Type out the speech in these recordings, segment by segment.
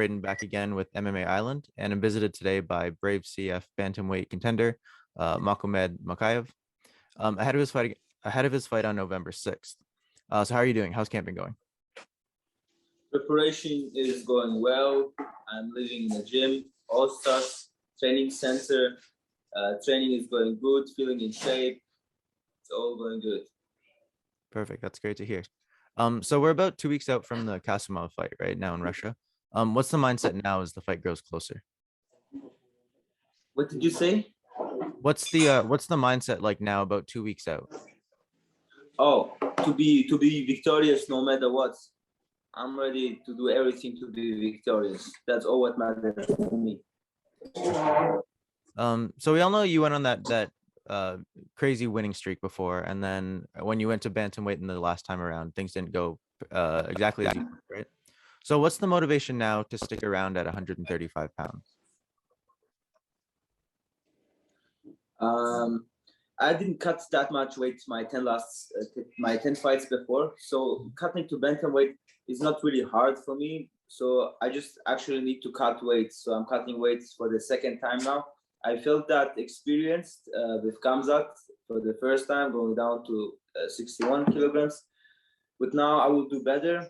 Braden back again with MMA Island, and I'm visited today by Brave CF bantamweight contender Mochamed Machaev. Ahead of his fight on November 6th. So how are you doing? How's camp been going? Preparation is going well. I'm living in a gym, All Stars training center. Training is going good, feeling in shape. It's all going good. Perfect. That's great to hear. So we're about 2 weeks out from the Cucciniello fight right now in Russia. What's the mindset now as the fight grows closer? What did you say? What's the mindset like now about 2 weeks out? Oh, to be victorious no matter what. I'm ready to do everything to be victorious. That's all what matters to me. So we all know you went on that crazy winning streak before, and then when you went to bantamweight in the last time around, things didn't go exactly as you thought, right? So what's the motivation now to stick around at 135 pounds? I didn't cut that much weight my 10 fights before, so cutting to bantamweight is not really hard for me. So I just actually need to cut weight. So I'm cutting weights for the second time now. I felt that experienced with Khamzat for the first time, going down to 61 kilograms. But now I will do better,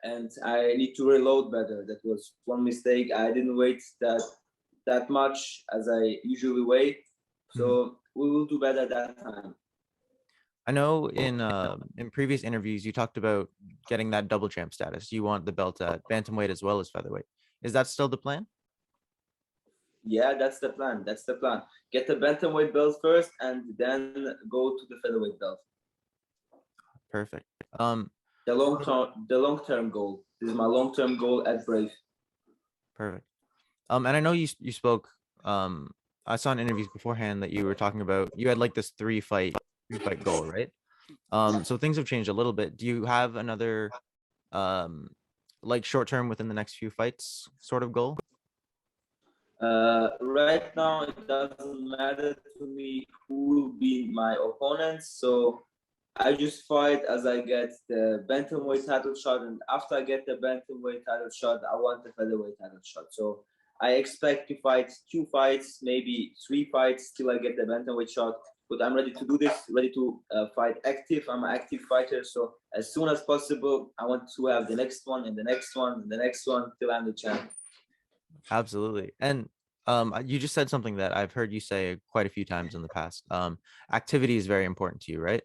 and I need to reload better. That was one mistake. I didn't weight that much as I usually weigh. So we will do better that time. I know in previous interviews you talked about getting that double champ status. You want the belt at bantamweight as well as featherweight. Is that still the plan? Yeah, that's the plan. That's the plan. Get the bantamweight belt first, and then go to the featherweight belt. Perfect. The long-term goal. This is my long-term goal at Brave. Perfect. And I know you spoke. I saw in interviews beforehand that you were talking about you had like this three fight goal, right? So things have changed a little bit. Do you have another like short term within the next few fights sort of goal? Right now, it doesn't matter to me who will be my opponents. So I just fight as I get the bantamweight title shot, and after I get the bantamweight title shot, I want the featherweight title shot. So I expect to fight 2 fights, maybe 3 fights till I get the bantamweight shot. But I'm ready to do this, ready to fight active. I'm an active fighter, so as soon as possible, I want to have the next one and the next one and the next one till I'm the champ. Absolutely. And you just said something that I've heard you say quite a few times in the past. Activity is very important to you, right?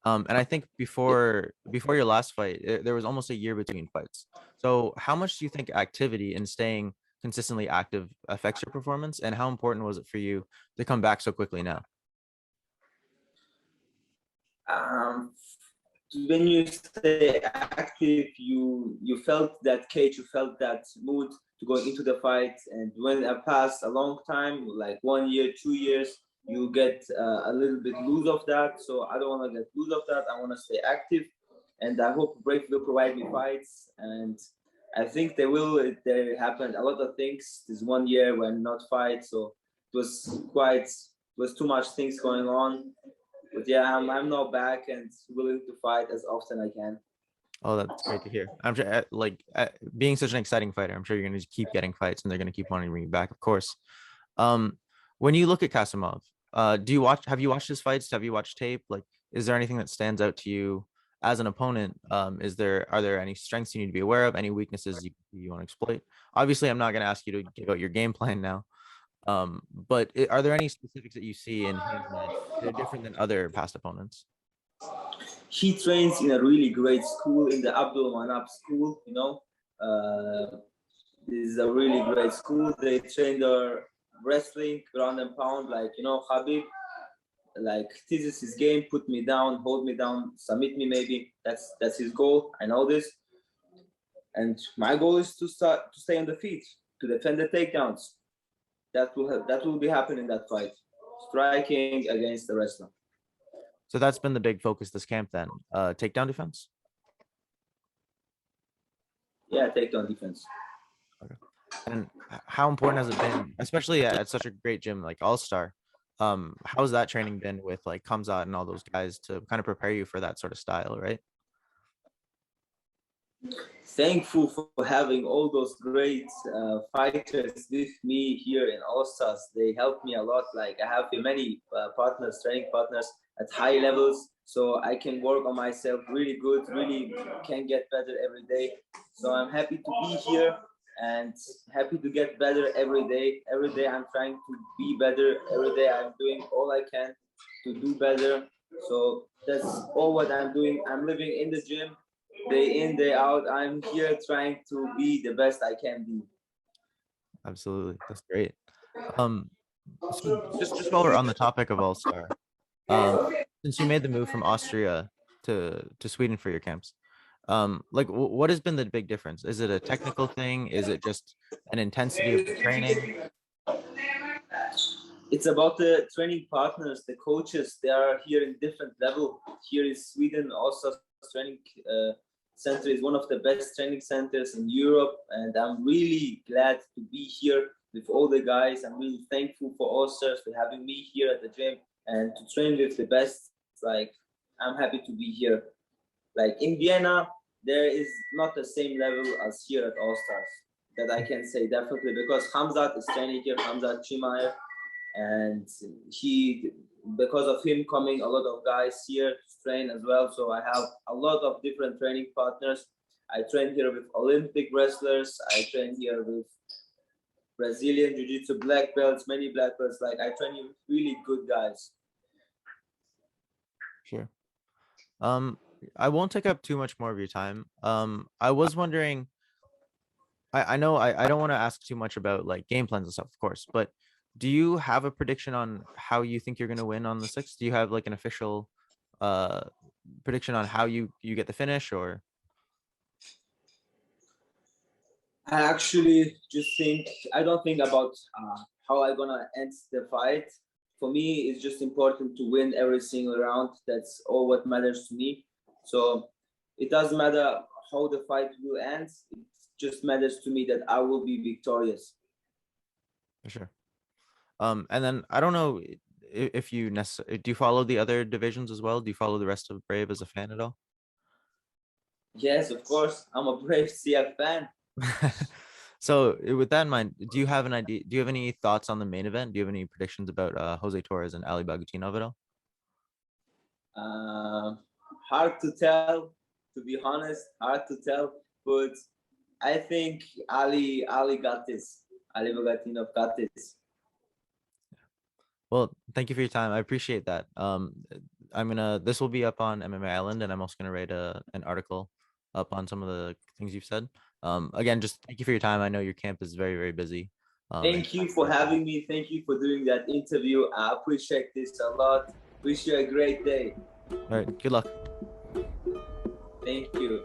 And I think before your last fight, there was almost a year between fights. So how much do you think activity and staying consistently active affects your performance, and how important was it for you to come back so quickly now? When you say active, you felt that cage, you felt that mood to go into the fight, and when I passed a long time, like 1 year, 2 years, you get a little bit loose of that. So I don't want to get loose of that. I want to stay active, and I hope Brave will provide me fights, and I think they will. There happened a lot of things this 1 year when not fight, so it was too much things going on. But yeah, I'm now back and willing to fight as often I can. Oh, that's great to hear. I'm sure, being such an exciting fighter, I'm sure you're going to keep getting fights, and they're going to keep wanting to bring you back, of course. When you look at Cucciniello, have you watched his fights? Have you watched tape? Like, is there anything that stands out to you as an opponent? Are there any strengths you need to be aware of? Any weaknesses you want to exploit? Obviously, I'm not going to ask you to give out your game plan now. But are there any specifics that you see in him that they're different than other past opponents? He trains in a really great school, in the Abdul Manap school, this is a really great school. They train their wrestling, ground and pound, like, Khabib. Like, this is his game, put me down, hold me down, submit me maybe. That's his goal, I know this. And my goal is to stay on the feet, to defend the takedowns. That will be happening in that fight. Striking against the wrestler. So that's been the big focus this camp then, takedown defense? Yeah, takedown defense. Okay. And how important has it been, especially at such a great gym like All Star? How's that training been with like Khamzat and all those guys to kind of prepare you for that sort of style, right? Thankful for having all those great fighters with me here in All Stars. They help me a lot. Like I have many partners, training partners at high levels, so I can work on myself really good, really can get better every day. So I'm happy to be here and happy to get better every day. Every day I'm trying to be better. Every day I'm doing all I can to do better. So that's all what I'm doing. I'm living in the gym day in, day out. I'm here trying to be the best I can be. Absolutely, that's great. So just while we're on the topic of All Star, um, since you made the move from Austria to Sweden for your camps, like what has been the big difference? Is it a technical thing? Is it just an intensity of the training? It's about the training partners, the coaches. They are here in different level. Here in Sweden, also training center is one of the best training centers in Europe, and I'm really glad to be here with all the guys. I'm really thankful for All Stars for having me here at the gym and to train with the best. Like I'm happy to be here. Like in Vienna, there is not the same level as here at All Stars. That I can say definitely because Khamzat is training here, Khamzat Chimaev, and he, because of him coming, a lot of guys here to train as well. So I have a lot of different training partners. I train here with Olympic wrestlers. I train here with Brazilian Jiu-Jitsu black belts, many black belts. Like I train here with really good guys. Sure. I won't take up too much more of your time. I was wondering, I know I don't want to ask too much about like game plans and stuff, of course, but do you have a prediction on how you think you're gonna win on the 6th? Do you have like an official uh prediction on how you get the finish or? I actually just think I don't think about how I'm gonna end the fight. For me, it's just important to win every single round. That's all what matters to me. So it doesn't matter how the fight will end. It just matters to me that I will be victorious. For sure. And then I don't know if you necessarily do you follow the other divisions as well? Do you follow the rest of Brave as a fan at all? Yes, of course. I'm a brave CF fan. So with that in mind, do you have an idea? Do you have any thoughts on the main event? Do you have any predictions about Jose Torres and Ali Bagutinov at all? Uh, Hard to tell, to be honest. Hard to tell, but I think Ali got this. Ali Bagatinov got this. Well, thank you for your time. I appreciate that. This will be up on MMA Island, and I'm also gonna write an article up on some of the things you've said. Again, just thank you for your time. I know your camp is very, very busy. Thank you for having me. Thank you for doing that interview. I appreciate this a lot. Wish you a great day. All right, good luck. Thank you.